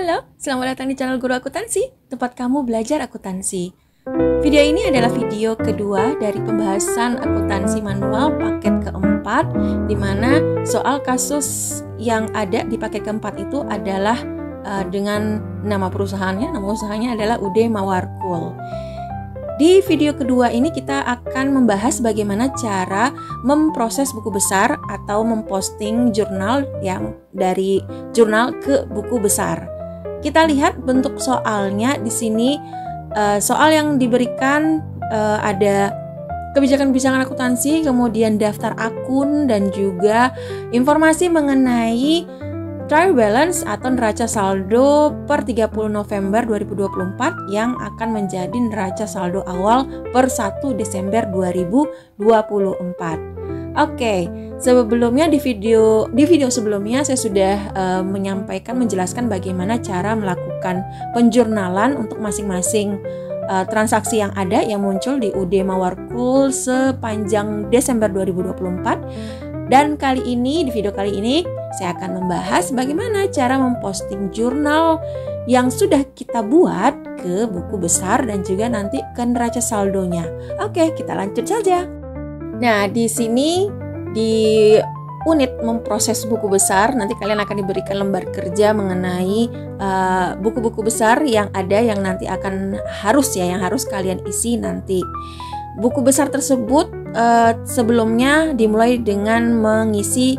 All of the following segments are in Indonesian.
Halo, selamat datang di channel Guru Akuntansi, tempat kamu belajar akuntansi. Video ini adalah video kedua dari pembahasan akuntansi manual paket keempat, di mana soal kasus yang ada di paket keempat itu adalah dengan nama perusahaannya. Nama usahanya adalah UD Mawarkul. Di video kedua ini kita akan membahas bagaimana cara memproses buku besar atau memposting jurnal yang dari jurnal ke buku besar. Kita lihat bentuk soalnya di sini. Soal yang diberikan ada kebijakan-kebijakan akuntansi, kemudian daftar akun, dan juga informasi mengenai trial balance atau neraca saldo per 30 November 2024 yang akan menjadi neraca saldo awal per 1 Desember 2024. Oke, sebelumnya di video sebelumnya saya sudah menjelaskan bagaimana cara melakukan penjurnalan untuk masing-masing transaksi yang ada yang muncul di UD Mawarkul sepanjang Desember 2024. Dan di video kali ini saya akan membahas bagaimana cara memposting jurnal yang sudah kita buat ke buku besar dan juga nanti ke neraca saldonya. Oke, kita lanjut saja. Nah, di sini di unit memproses buku besar, nanti kalian akan diberikan lembar kerja mengenai buku-buku besar yang ada yang nanti yang harus kalian isi nanti. Buku besar tersebut sebelumnya dimulai dengan mengisi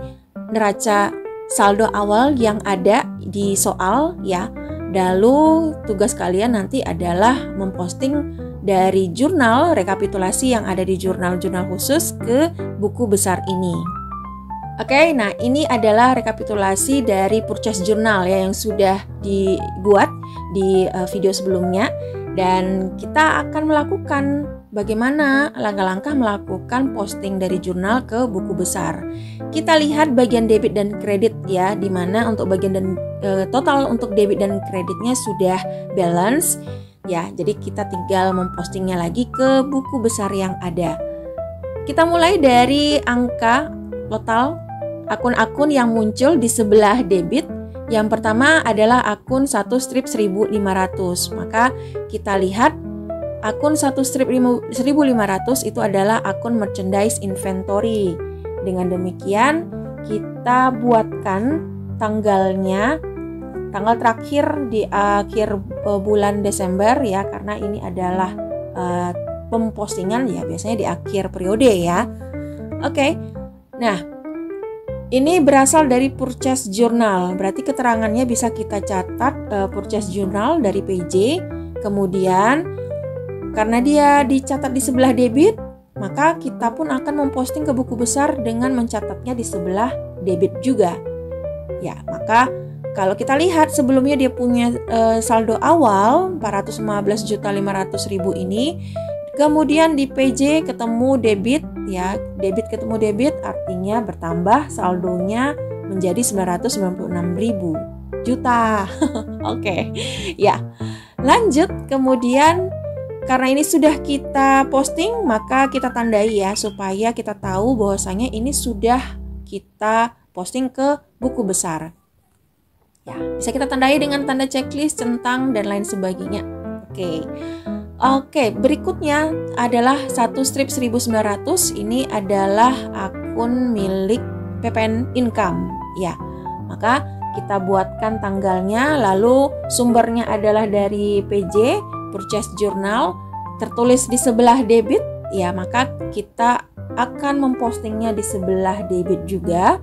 neraca saldo awal yang ada di soal ya. Lalu tugas kalian nanti adalah memposting dari jurnal rekapitulasi yang ada di jurnal-jurnal khusus ke buku besar ini. Oke, nah ini adalah rekapitulasi dari purchase journal ya yang sudah dibuat di video sebelumnya, dan kita akan melakukan bagaimana langkah-langkah melakukan posting dari jurnal ke buku besar. Kita lihat bagian debit dan kredit ya, di mana untuk bagian dan total untuk debit dan kreditnya sudah balance ya. Jadi kita tinggal mempostingnya lagi ke buku besar yang ada. Kita mulai dari angka total akun-akun yang muncul di sebelah debit. Yang pertama adalah akun 1 strip 1.500. Maka kita lihat akun 1 strip 1.500 itu adalah akun merchandise inventory. Dengan demikian kita buatkan tanggal terakhir di akhir bulan Desember ya, karena ini adalah pempostingan ya biasanya di akhir periode ya. Oke. Nah, ini berasal dari purchase journal, berarti keterangannya bisa kita catat purchase journal dari PJ. Kemudian karena dia dicatat di sebelah debit, maka kita pun akan memposting ke buku besar dengan mencatatnya di sebelah debit juga. Ya, maka kalau kita lihat sebelumnya dia punya saldo awal 415.500.000 ini. Kemudian di PJ ketemu debit ya, debit ketemu debit artinya bertambah saldonya menjadi 996.000 juta. Oke. Ya. Lanjut, kemudian karena ini sudah kita posting, maka kita tandai ya supaya kita tahu bahwasanya ini sudah kita posting ke buku besar. Ya, bisa kita tandai dengan tanda checklist, centang dan lain sebagainya. Oke, berikutnya adalah 1 strip 1.900. Ini adalah akun milik PPN Income ya. Maka kita buatkan tanggalnya, lalu sumbernya adalah dari PJ Purchase Journal, tertulis di sebelah debit ya, maka kita akan mempostingnya di sebelah debit juga.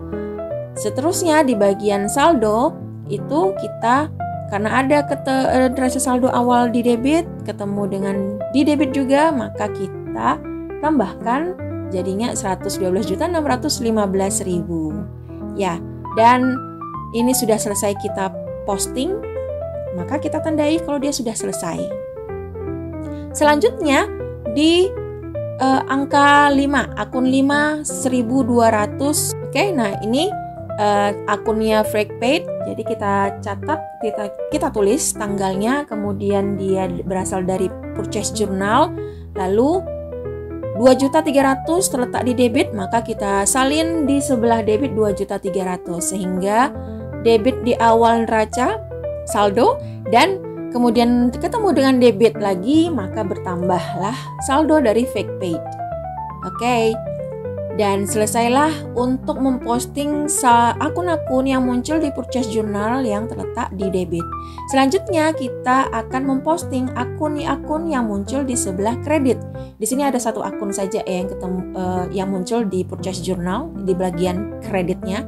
Seterusnya di bagian saldo itu kita, karena ada neraca saldo awal di debit ketemu dengan di debit juga, maka kita tambahkan jadinya 112.615.000 ya. Dan ini sudah selesai kita posting, maka kita tandai kalau dia sudah selesai. Selanjutnya di angka 5, akun 5 1.200. Oke, nah ini akunnya Freakpaid. Jadi kita catat, kita tulis tanggalnya, kemudian dia berasal dari purchase journal, lalu 2.300.000 terletak di debit, maka kita salin di sebelah debit 2.300.000 sehingga debit di awal neraca saldo, dan kemudian ketemu dengan debit lagi, maka bertambahlah saldo dari fake paid. Oke. Dan selesailah untuk memposting akun-akun yang muncul di purchase journal yang terletak di debit. Selanjutnya kita akan memposting akun-akun yang muncul di sebelah kredit. Di sini ada satu akun saja yang muncul di purchase journal di bagian kreditnya,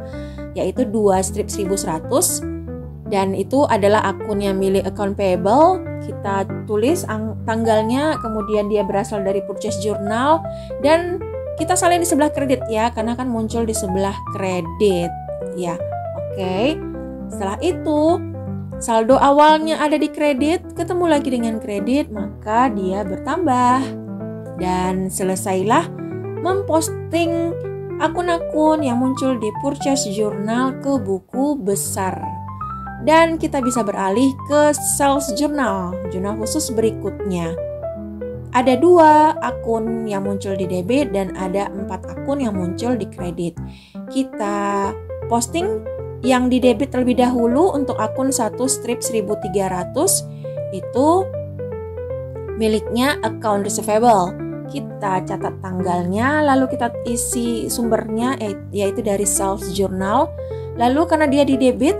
yaitu 2 strip 1100. Dan itu adalah akun yang milik account payable. Kita tulis tanggalnya, kemudian dia berasal dari purchase journal, dan kita salin di sebelah kredit ya, karena kan muncul di sebelah kredit ya. Oke. Setelah itu saldo awalnya ada di kredit, ketemu lagi dengan kredit, maka dia bertambah. Dan selesailah memposting akun-akun yang muncul di purchase journal ke buku besar. Dan kita bisa beralih ke sales journal, jurnal khusus berikutnya. Ada 2 akun yang muncul di debit dan ada 4 akun yang muncul di kredit. Kita posting yang di debit terlebih dahulu untuk akun 1 strip 1300, itu miliknya account receivable. Kita catat tanggalnya, lalu kita isi sumbernya yaitu dari sales journal. Lalu karena dia di debit,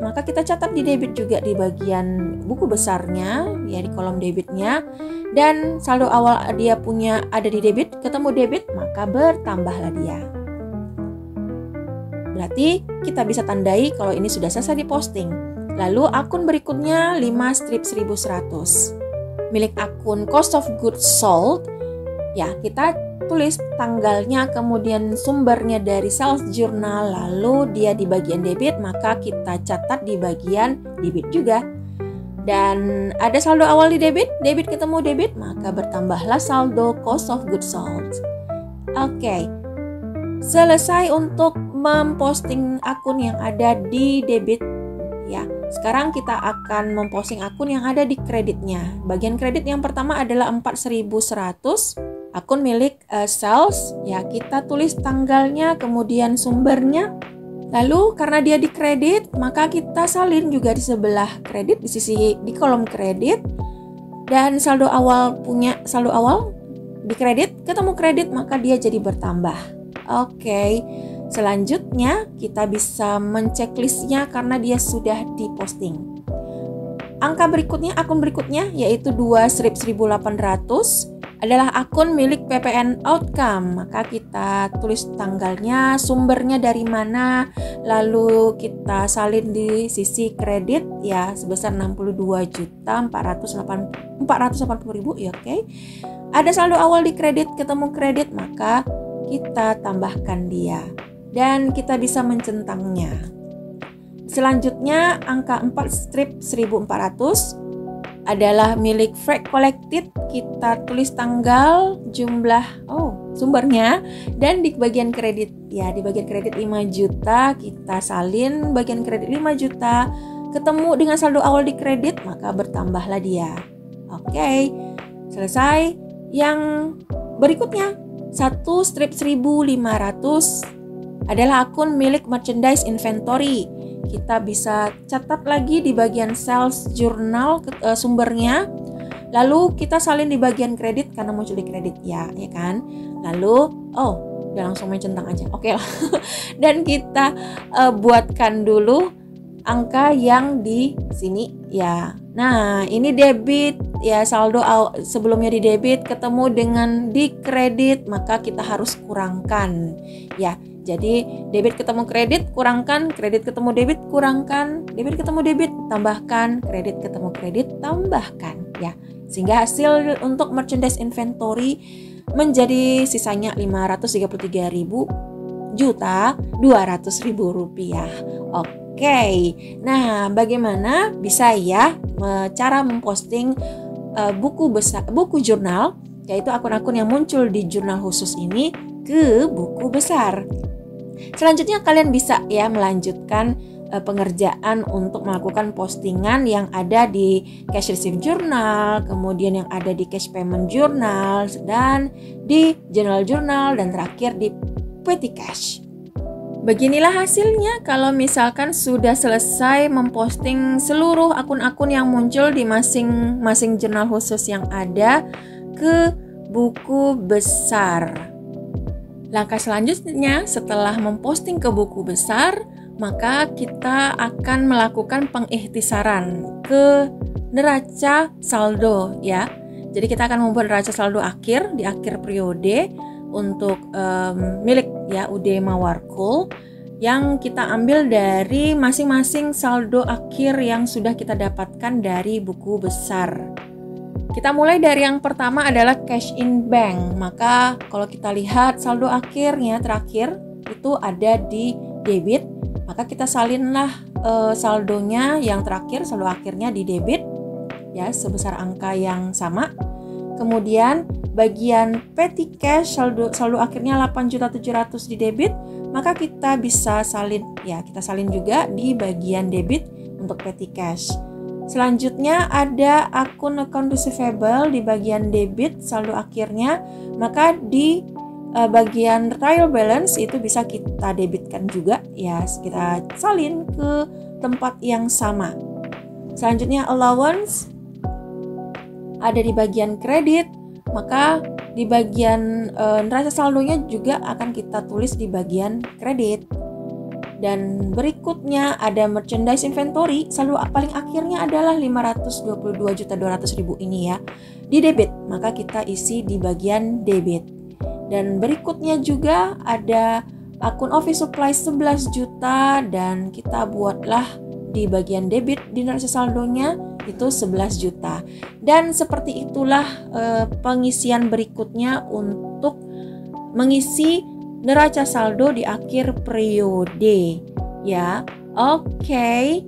maka kita catat di debit juga di bagian buku besarnya, ya di kolom debitnya. Dan saldo awal dia punya ada di debit, ketemu debit, maka bertambahlah dia. Berarti kita bisa tandai kalau ini sudah selesai diposting. Lalu akun berikutnya 5 strip 1100. Milik akun cost of goods sold, ya kita tulis tanggalnya, kemudian sumbernya dari sales journal, lalu dia di bagian debit, maka kita catat di bagian debit juga. Dan ada saldo awal di debit ketemu debit, maka bertambahlah saldo cost of goods sold. Oke. Selesai untuk memposting akun yang ada di debit ya. Sekarang kita akan memposting akun yang ada di kreditnya. Bagian kredit yang pertama adalah 4100. Akun milik sales, ya kita tulis tanggalnya, kemudian sumbernya. Lalu karena dia di kredit, maka kita salin juga di sebelah kredit, di kolom kredit. Dan saldo awal di kredit, ketemu kredit, maka dia jadi bertambah. Oke. Selanjutnya kita bisa mencek-listnya karena dia sudah diposting. Akun berikutnya yaitu 2 strip 1800 adalah akun milik PPN Outcome. Maka kita tulis tanggalnya, sumbernya dari mana, lalu kita salin di sisi kredit ya sebesar 62.480.000 ya, oke. Ada saldo awal di kredit, ketemu kredit, maka kita tambahkan dia dan kita bisa mencentangnya. Selanjutnya angka 4 strip 1400 adalah milik Freight Collected. Kita tulis tanggal, jumlah, sumbernya, dan di bagian kredit ya, di bagian kredit 5 juta kita salin bagian kredit 5 juta, ketemu dengan saldo awal di kredit, maka bertambahlah dia. Oke. Selesai. Yang berikutnya 1 strip 1500 adalah akun milik merchandise inventory. Kita bisa catat lagi di bagian sales journal sumbernya. Lalu kita salin di bagian kredit karena muncul di kredit ya kan. Lalu udah langsung mencentang aja. Oke lah. Dan kita buatkan dulu angka yang di sini ya. Nah, ini debit ya, saldo sebelumnya di debit ketemu dengan di kredit, maka kita harus kurangkan ya. Jadi debit ketemu kredit, kurangkan, kredit ketemu debit, kurangkan, debit ketemu debit, tambahkan, kredit ketemu kredit, tambahkan ya. Sehingga hasil untuk merchandise inventory menjadi sisanya 533.200.000 rupiah. Oke. Nah, bagaimana bisa ya cara memposting buku jurnal, yaitu akun-akun yang muncul di jurnal khusus ini ke buku besar. Selanjutnya kalian bisa ya melanjutkan pengerjaan untuk melakukan postingan yang ada di cash receipt journal, kemudian yang ada di cash payment journal, dan di general journal, dan terakhir di petty cash. Beginilah hasilnya kalau misalkan sudah selesai memposting seluruh akun-akun yang muncul di masing-masing jurnal khusus yang ada ke buku besar. Langkah selanjutnya setelah memposting ke buku besar, maka kita akan melakukan pengikhtisaran ke neraca saldo ya. Jadi kita akan membuat neraca saldo akhir di akhir periode untuk milik ya UD Mawarkul yang kita ambil dari masing-masing saldo akhir yang sudah kita dapatkan dari buku besar. Kita mulai dari yang pertama adalah cash in bank. Maka kalau kita lihat saldo akhirnya terakhir itu ada di debit, maka kita salinlah saldonya yang terakhir, saldo akhirnya di debit ya sebesar angka yang sama. Kemudian bagian petty cash saldo akhirnya 8.700.000 di debit, maka kita bisa salin ya, kita salin juga di bagian debit untuk petty cash. Selanjutnya ada akun account receivable di bagian debit saldo akhirnya, maka di bagian trial balance itu bisa kita debitkan juga ya, kita salin ke tempat yang sama. Selanjutnya allowance ada di bagian kredit, maka di bagian neraca saldonya juga akan kita tulis di bagian kredit. Dan berikutnya ada merchandise inventory, saldo paling akhirnya adalah 522.200.000 ini ya, di debit, maka kita isi di bagian debit. Dan berikutnya juga ada akun office supply 11 juta dan kita buatlah di bagian debit di neraca saldonya itu 11 juta. Dan seperti itulah pengisian berikutnya untuk mengisi neraca saldo di akhir periode ya. Oke.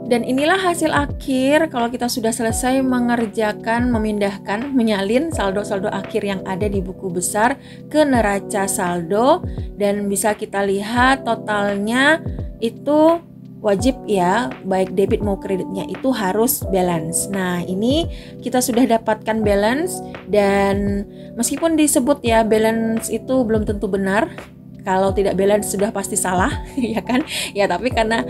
Dan inilah hasil akhir kalau kita sudah selesai mengerjakan, memindahkan, menyalin saldo-saldo akhir yang ada di buku besar ke neraca saldo, dan bisa kita lihat totalnya itu wajib ya, baik debit mau kreditnya itu harus balance. Nah, ini kita sudah dapatkan balance, dan meskipun disebut ya balance itu belum tentu benar. Kalau tidak balance sudah pasti salah, ya kan? Ya, tapi karena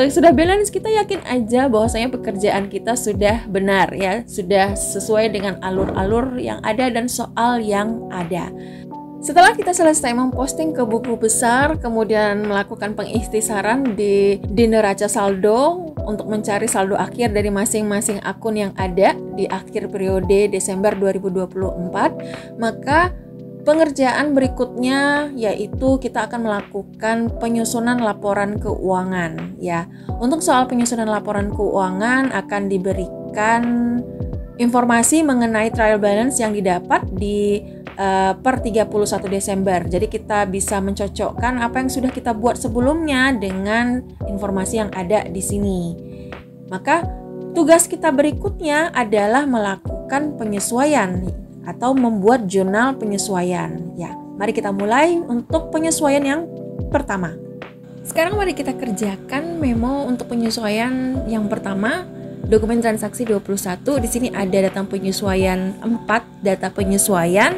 sudah balance, kita yakin aja bahwasanya pekerjaan kita sudah benar ya, sudah sesuai dengan alur-alur yang ada dan soal yang ada. Setelah kita selesai memposting ke buku besar, kemudian melakukan pengikhtisaran di neraca saldo untuk mencari saldo akhir dari masing-masing akun yang ada di akhir periode Desember 2024, maka pengerjaan berikutnya yaitu kita akan melakukan penyusunan laporan keuangan ya. Untuk soal penyusunan laporan keuangan akan diberikan informasi mengenai trial balance yang didapat di per 31 Desember. Jadi kita bisa mencocokkan apa yang sudah kita buat sebelumnya dengan informasi yang ada di sini. Maka tugas kita berikutnya adalah melakukan penyesuaian atau membuat jurnal penyesuaian. Ya, mari kita mulai untuk penyesuaian yang pertama. Sekarang mari kita kerjakan memo untuk penyesuaian yang pertama. Dokumen transaksi 21, di sini ada data penyesuaian 4 data penyesuaian.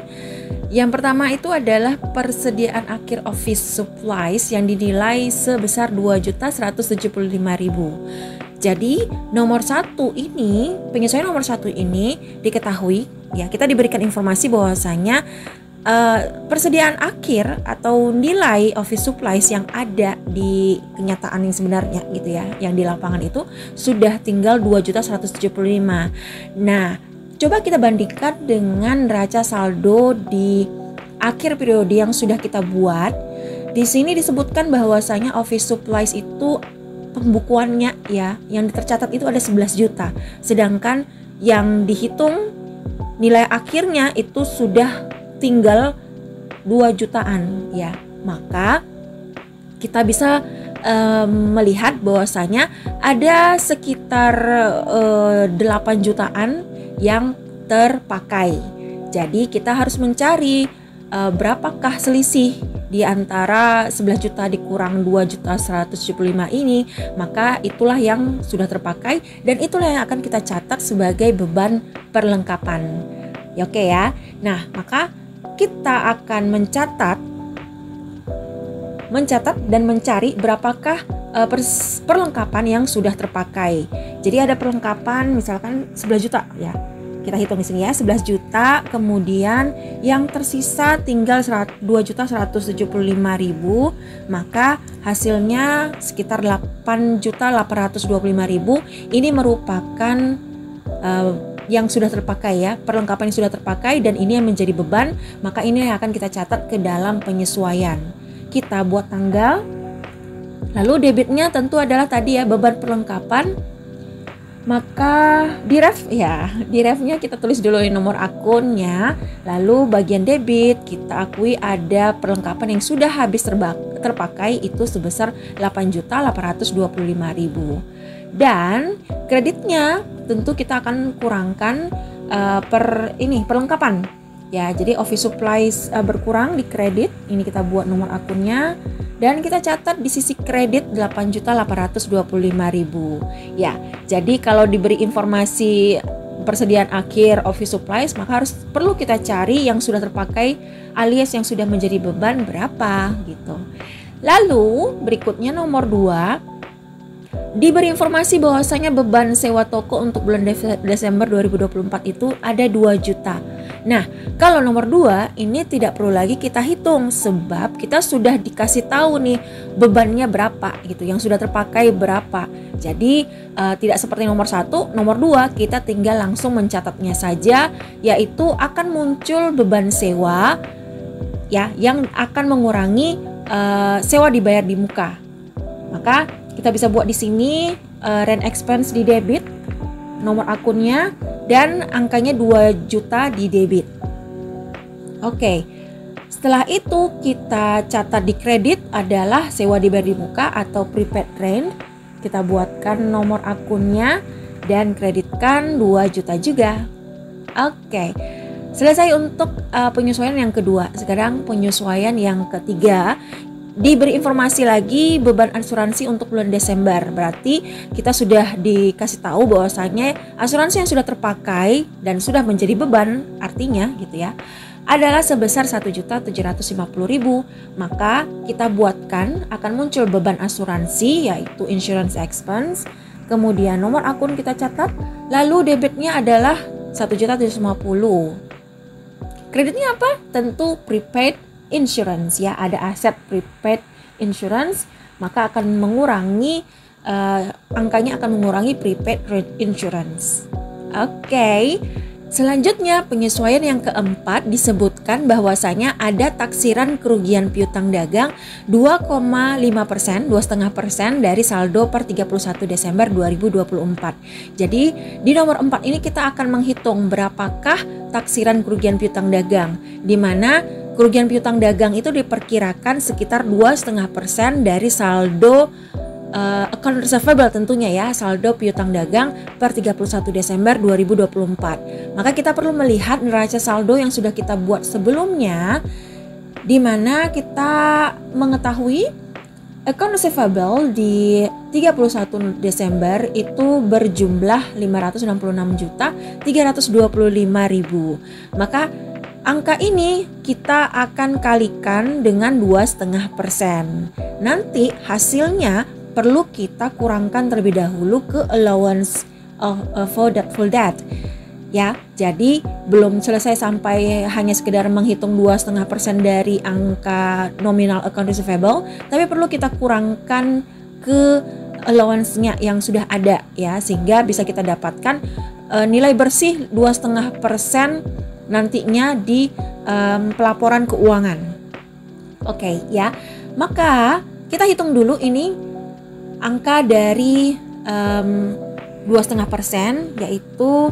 Yang pertama itu adalah persediaan akhir office supplies yang dinilai sebesar 2.175.000. Jadi nomor 1 ini, penyesuaian nomor 1 ini diketahui ya, kita diberikan informasi bahwasanya persediaan akhir atau nilai office supplies yang ada di kenyataan yang sebenarnya gitu ya, yang di lapangan itu sudah tinggal 2.175. Nah, coba kita bandingkan dengan neraca saldo di akhir periode yang sudah kita buat. Di sini disebutkan bahwasanya office supplies itu pembukuannya ya, yang tercatat itu ada 11 juta. Sedangkan yang dihitung nilai akhirnya itu sudah tinggal 2 jutaan ya. Maka kita bisa melihat bahwasanya ada sekitar 8 jutaan yang terpakai. Jadi kita harus mencari berapakah selisih di antara 11 juta dikurang 2.175 ini, maka itulah yang sudah terpakai dan itulah yang akan kita catat sebagai beban perlengkapan. Ya, oke ya. Nah, maka kita akan mencatat mencatat dan mencari berapakah perlengkapan yang sudah terpakai. Jadi ada perlengkapan misalkan 11 juta ya. Kita hitung di sini ya, 11 juta, kemudian yang tersisa tinggal 2.175.000, maka hasilnya sekitar 8.825.000. Ini merupakan yang sudah terpakai ya, perlengkapan yang sudah terpakai, dan ini yang menjadi beban, maka ini yang akan kita catat ke dalam penyesuaian. Kita buat tanggal, lalu debitnya tentu adalah tadi ya, beban perlengkapan. Maka di refnya kita tulis dulu nomor akunnya, lalu bagian debit kita akui ada perlengkapan yang sudah habis terpakai itu sebesar 8.825.000. Dan kreditnya tentu kita akan kurangkan perlengkapan ya. Jadi office supplies berkurang di kredit, ini kita buat nomor akunnya. Dan kita catat di sisi kredit 8.825.000. Ya, jadi kalau diberi informasi persediaan akhir office supplies, maka perlu kita cari yang sudah terpakai alias yang sudah menjadi beban berapa gitu. Lalu berikutnya nomor 2, diberi informasi bahwasanya beban sewa toko untuk bulan Desember 2024 itu ada 2 juta. Nah, kalau nomor 2 ini tidak perlu lagi kita hitung sebab kita sudah dikasih tahu nih bebannya berapa gitu, yang sudah terpakai berapa. Jadi tidak seperti nomor 1, nomor 2 kita tinggal langsung mencatatnya saja, yaitu akan muncul beban sewa ya yang akan mengurangi sewa dibayar di muka. Maka kita bisa buat di sini rent expense di debit, nomor akunnya, dan angkanya 2 juta di debit. Oke, setelah itu kita catat di kredit adalah sewa dibayar di muka atau prepaid rent. Kita buatkan nomor akunnya dan kreditkan 2 juta juga. Oke, selesai untuk penyesuaian yang kedua. Sekarang penyesuaian yang ketiga. Diberi informasi lagi beban asuransi untuk bulan Desember. Berarti kita sudah dikasih tahu bahwasanya asuransi yang sudah terpakai dan sudah menjadi beban, artinya gitu ya, adalah sebesar 1.750.000. Maka kita buatkan akan muncul beban asuransi yaitu insurance expense. Kemudian nomor akun kita catat, lalu debitnya adalah 1.750.000. Kreditnya apa? Tentu prepaid insurance ya, ada aset prepaid insurance, maka akan mengurangi angkanya akan mengurangi prepaid insurance. Oke. Selanjutnya penyesuaian yang keempat disebutkan bahwasanya ada taksiran kerugian piutang dagang 2,5%, 2,5% dari saldo per 31 Desember 2024. Jadi di nomor 4 ini kita akan menghitung berapakah taksiran kerugian piutang dagang, di mana kerugian piutang dagang itu diperkirakan sekitar 2,5% dari saldo account receivable tentunya ya, saldo piutang dagang per 31 Desember 2024. Maka kita perlu melihat neraca saldo yang sudah kita buat sebelumnya, di mana kita mengetahui account receivable di 31 Desember itu berjumlah 566.325.000. Maka angka ini kita akan kalikan dengan 2,5%. Nanti hasilnya perlu kita kurangkan terlebih dahulu ke allowance for that ya. Jadi belum selesai sampai hanya sekedar menghitung 2,5% dari angka nominal account receivable, tapi perlu kita kurangkan ke allowance-nya yang sudah ada ya, sehingga bisa kita dapatkan nilai bersih 2,5% nantinya di pelaporan keuangan. Oke ya, maka kita hitung dulu ini angka dari 2,5% yaitu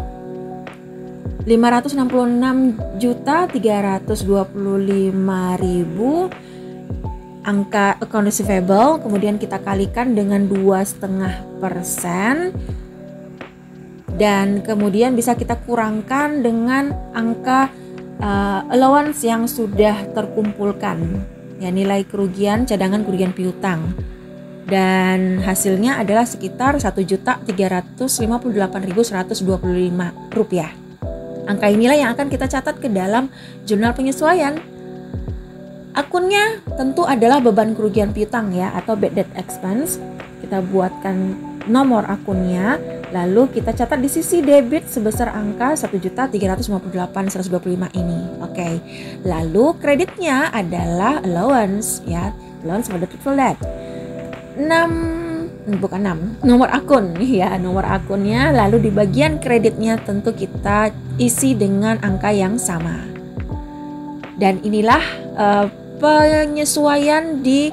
566.325.000 angka account receivable, kemudian kita kalikan dengan 2,5%, dan kemudian bisa kita kurangkan dengan angka allowance yang sudah terkumpulkan ya, nilai kerugian cadangan kerugian piutang. Dan hasilnya adalah sekitar 1.358.125 rupiah. Angka inilah yang akan kita catat ke dalam jurnal penyesuaian. Akunnya tentu adalah beban kerugian piutang ya, atau bad debt expense. Kita buatkan nomor akunnya, lalu kita catat di sisi debit sebesar angka 1.358.125 ini. Oke. Lalu kreditnya adalah allowance ya, allowance for the doubtful debt. 6 nomor akun ya, nomor akunnya, lalu di bagian kreditnya tentu kita isi dengan angka yang sama. Dan inilah penyesuaian di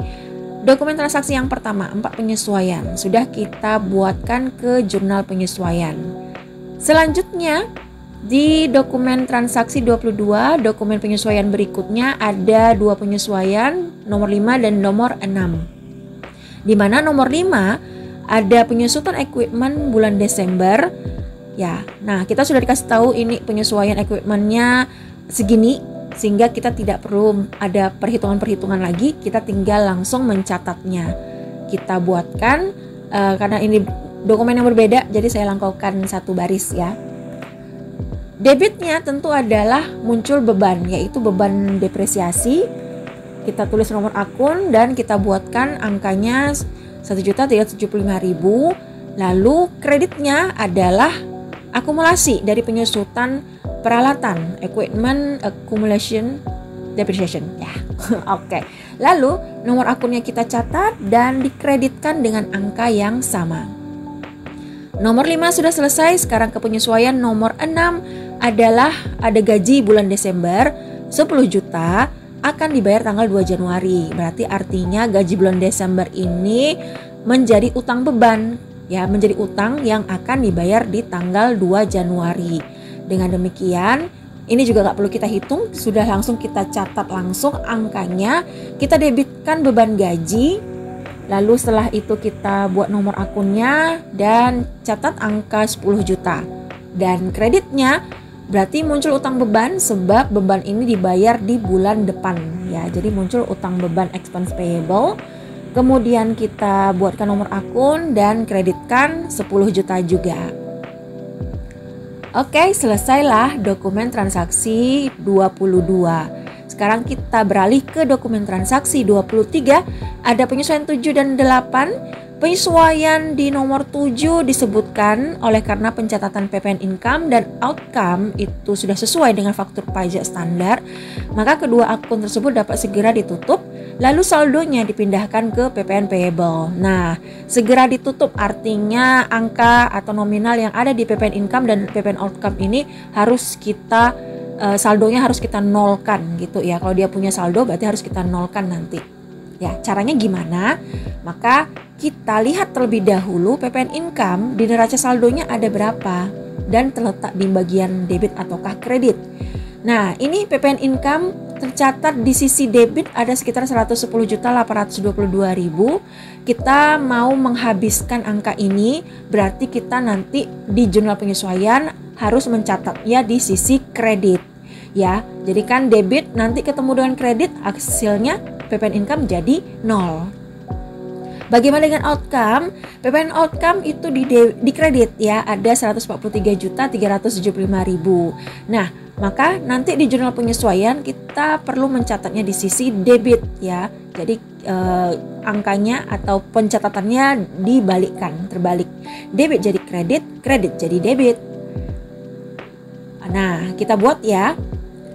dokumen transaksi yang pertama, 4 penyesuaian sudah kita buatkan ke jurnal penyesuaian. Selanjutnya di dokumen transaksi 22, dokumen penyesuaian berikutnya ada 2 penyesuaian, nomor 5 dan nomor 6. Di mana nomor 5 ada penyusutan equipment bulan Desember ya. Nah, kita sudah dikasih tahu ini penyesuaian equipmentnya segini, sehingga kita tidak perlu ada perhitungan-perhitungan lagi, kita tinggal langsung mencatatnya. Kita buatkan karena ini dokumen yang berbeda, jadi saya langkaukan satu baris ya. Debitnya tentu adalah muncul beban, yaitu beban depresiasi. Kita tulis nomor akun dan kita buatkan angkanya 1.375.000. Lalu kreditnya adalah akumulasi dari penyusutan peralatan, equipment accumulation depreciation ya. Oke. Lalu nomor akunnya kita catat dan dikreditkan dengan angka yang sama. Nomor 5 sudah selesai. Sekarang ke penyesuaian nomor 6 adalah ada gaji bulan Desember 10 juta akan dibayar tanggal 2 Januari. Berarti artinya gaji bulan Desember ini menjadi utang beban ya, menjadi utang yang akan dibayar di tanggal 2 Januari. Dengan demikian, ini juga nggak perlu kita hitung, sudah langsung kita catat langsung angkanya, kita debitkan beban gaji, lalu setelah itu kita buat nomor akunnya dan catat angka 10 juta. Dan kreditnya berarti muncul utang beban sebab beban ini dibayar di bulan depan ya. Jadi muncul utang beban expense payable. Kemudian kita buatkan nomor akun dan kreditkan 10 juta juga. Oke, selesailah dokumen transaksi 22. Sekarang kita beralih ke dokumen transaksi 23. Ada penyesuaian 7 dan 8. Penyesuaian di nomor 7 disebutkan oleh karena pencatatan PPN income dan outcome itu sudah sesuai dengan faktur pajak standar, maka kedua akun tersebut dapat segera ditutup, lalu saldonya dipindahkan ke PPN payable. Nah, segera ditutup artinya angka atau nominal yang ada di PPN income dan PPN outcome ini harus kita saldonya harus kita nolkan gitu ya. Kalau dia punya saldo berarti harus kita nolkan nanti. Ya, caranya gimana? Maka kita lihat terlebih dahulu PPN income di neraca saldonya ada berapa dan terletak di bagian debit ataukah kredit. Nah, ini PPN income tercatat di sisi debit ada sekitar 110.822.000. Kita mau menghabiskan angka ini, berarti kita nanti di jurnal penyesuaian harus mencatatnya di sisi kredit. Ya, jadi kan debit nanti ketemu dengan kredit, hasilnya PPN income jadi 0. Bagaimana dengan outcome? PPN outcome itu di kredit ya, ada 143.375.000. Nah, maka nanti di jurnal penyesuaian kita perlu mencatatnya di sisi debit ya. Jadi angkanya atau pencatatannya dibalikkan, terbalik. Debit jadi kredit, kredit jadi debit. Nah, kita buat ya.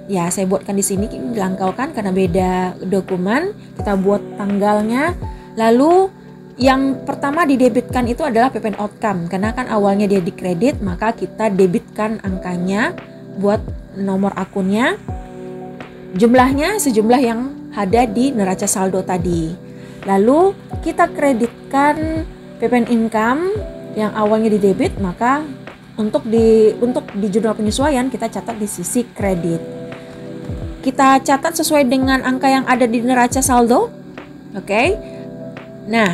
Ya, saya buatkan di sini, dilangkaukan karena beda dokumen. Kita buat tanggalnya. Lalu yang pertama didebitkan itu adalah PPN outcome. Karena kan awalnya dia dikredit, maka kita debitkan angkanya buat nomor akunnya. Jumlahnya sejumlah yang ada di neraca saldo tadi. Lalu kita kreditkan PPN income yang awalnya didebit, maka untuk di jurnal penyesuaian kita catat di sisi kredit. Kita catat sesuai dengan angka yang ada di neraca saldo. Oke. Nah,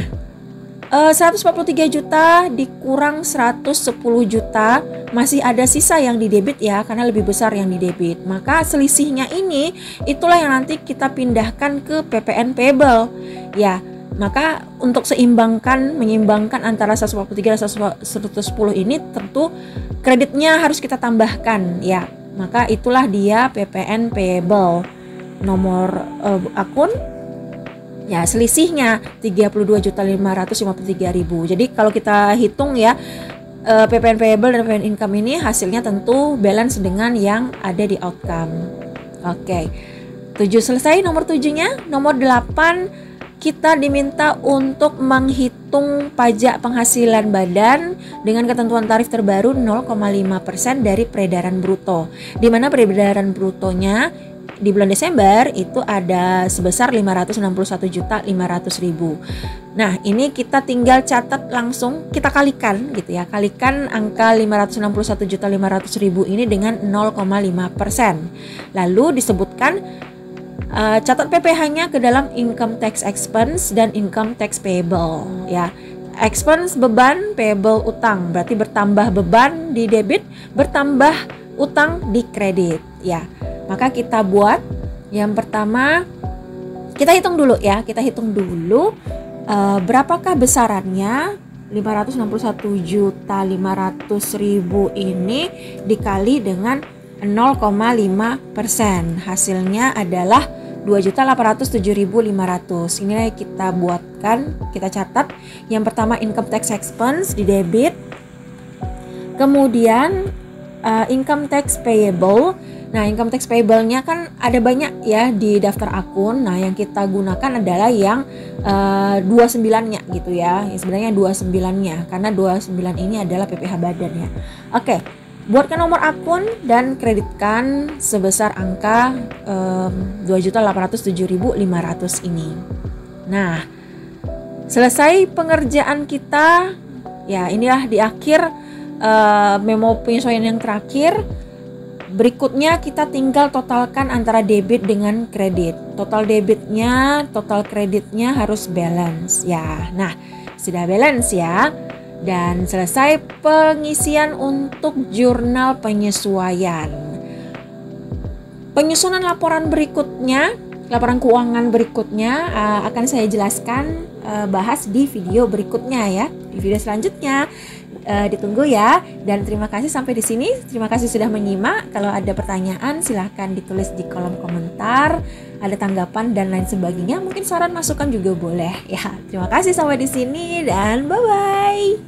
143 juta dikurang 110 juta, masih ada sisa yang didebit ya, karena lebih besar yang didebit. Maka selisihnya ini itulah yang nanti kita pindahkan ke PPN payable. Ya, maka untuk menyeimbangkan antara 143 dan 110 ini tentu kreditnya harus kita tambahkan ya. Maka itulah dia PPN payable. nomor akun, ya selisihnya 32.553.000. Jadi kalau kita hitung ya, PPN payable dan PPN income ini hasilnya tentu balance dengan yang ada di outcome. Oke. 7 selesai nomor 7-nya. Nomor 8 kita diminta untuk menghitung pajak penghasilan badan dengan ketentuan tarif terbaru 0,5% dari peredaran bruto. Di mana peredaran brutonya di bulan Desember itu ada sebesar 561.500.000. Nah, ini kita tinggal catat langsung, kita kalikan gitu ya. Kalikan angka 561.500.000 ini dengan 0,5%. Lalu disebutkan catat PPh-nya ke dalam income tax expense dan income tax payable ya. Expense beban, payable utang. Berarti bertambah beban di debit, bertambah utang di kredit ya. Maka kita buat yang pertama, kita hitung dulu ya. Kita hitung dulu berapakah besarannya 561.500.000 ini dikali dengan 0,5%. Hasilnya adalah 2.807.500. Ini kita buatkan, kita catat. Yang pertama income tax expense di debit. Kemudian income tax payable. Nah, income tax payable-nya kan ada banyak ya di daftar akun. Nah, yang kita gunakan adalah yang 29-nya gitu ya. Sebenarnya 29-nya karena 29 ini adalah PPh badan ya. Oke. Buatkan nomor akun dan kreditkan sebesar angka 2.807.500 ini. Nah, selesai pengerjaan kita. Ya, inilah di akhir memo penyesuaian yang terakhir. Berikutnya kita tinggal totalkan antara debit dengan kredit. Total debitnya, total kreditnya harus balance ya. Nah, sudah balance ya. Dan selesai pengisian untuk jurnal penyesuaian. Penyusunan laporan berikutnya, laporan keuangan berikutnya akan saya jelaskan, bahas di video berikutnya ya. Di video selanjutnya ditunggu ya. Dan terima kasih sampai di sini. Terima kasih sudah menyimak. Kalau ada pertanyaan silahkan ditulis di kolom komentar. Ada tanggapan dan lain sebagainya. Mungkin saran masukan juga boleh ya. Terima kasih sampai di sini dan bye bye.